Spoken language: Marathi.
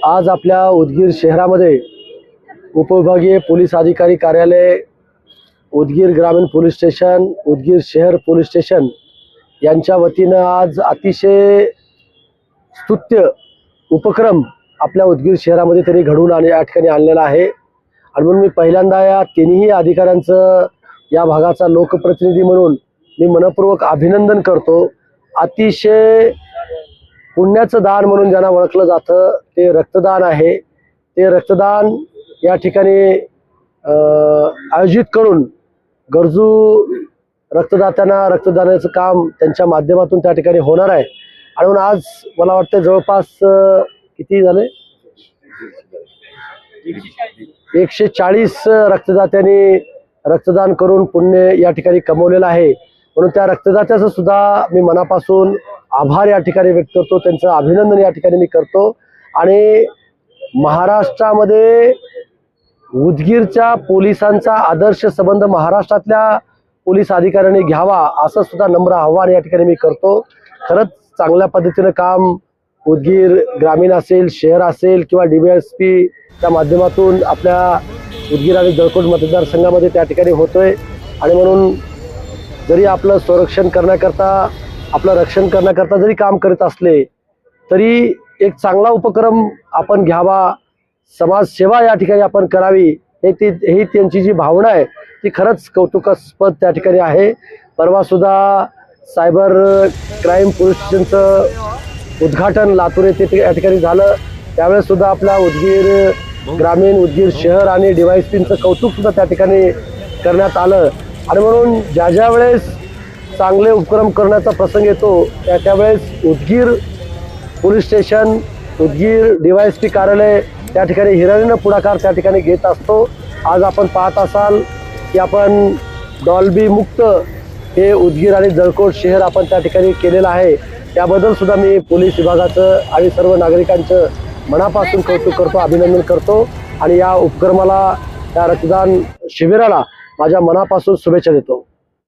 आज आपल्या उदगीर शहरामध्ये उपविभागीय पोलीस अधिकारी कार्यालय, उदगीर ग्रामीण पोलीस स्टेशन, उदगीर शहर पोलीस स्टेशन यांच्या वतीनं आज अतिशय स्तुत्य उपक्रम आपल्या उदगीर शहरामध्ये त्यांनी घडवून या ठिकाणी आणलेला आहे। आणि म्हणून मी पहिल्यांदा या तिन्ही अधिकाऱ्यांचं या भागाचा लोकप्रतिनिधी म्हणून मी मनपूर्वक अभिनंदन करतो। अतिशय पुण्याचं दान म्हणून ज्यांना ओळखलं जातं ते रक्तदान आहे। ते रक्तदान या ठिकाणी आयोजित करून गरजू रक्तदात्यांना रक्तदानाचं काम त्यांच्या माध्यमातून त्या ठिकाणी होणार आहे। आणि म्हणून आज मला वाटतं जवळपास किती झाले 140 रक्तदात्यांनी रक्तदान करून पुण्य या ठिकाणी कमवलेलं आहे। म्हणून त्या रक्तदात्याचं सुद्धा मी मनापासून आभार या ठिकाणी व्यक्त करतो, त्यांचं अभिनंदन या ठिकाणी मी करतो। आणि महाराष्ट्रामध्ये उदगीरच्या पोलिसांचा आदर्श संबंध महाराष्ट्रातल्या पोलीस अधिकाऱ्यांनी घ्यावा असं सुद्धा नम्र आव्हान या ठिकाणी मी करतो। खरंच चांगल्या पद्धतीनं काम उदगीर ग्रामीण असेल, शहर असेल किंवा DBSP च्या माध्यमातून आपल्या उदगीर आणि जळकोट मतदारसंघामध्ये त्या ठिकाणी होतोय। आणि म्हणून जरी आपलं संरक्षण करण्याकरता, आपलं रक्षण करण्याकरता जरी काम करत असले तरी एक चांगला उपक्रम आपण घ्यावा, समाजसेवा या ठिकाणी आपण करावी, ही त्यांची जी भावना आहे ती खरंच कौतुकास्पद त्या ठिकाणी आहे। परवा सुद्धा सायबर क्राईम पोलीस स्टेशनचं उद्घाटन लातूर येथे या ठिकाणी झालं। त्यावेळेस सुद्धा आपल्या उदगीर ग्रामीण, उदगीर शहर आणि DYSPचं कौतुक सुद्धा त्या ठिकाणी करण्यात आलं। आणि म्हणून ज्या वेळेस चांगले उपक्रम करण्याचा प्रसंग येतो त्यावेळेस Udgir police station, Udgir DYSP कार्यालय त्या ठिकाणी हिराणीनं पुढाकार त्या ठिकाणी घेत असतो। आज आपण पाहत असाल की आपण डॉल्बी मुक्त हे उदगीर आणि जळकोट शहर आपण त्या ठिकाणी केलेलं आहे। त्याबद्दल सुद्धा मी पोलीस विभागाचं आणि सर्व नागरिकांचं मनापासून कौतुक करतो, अभिनंदन करतो। आणि या उपक्रमाला, या रक्तदान शिबिराला माझ्या मनापासून शुभेच्छा देतो।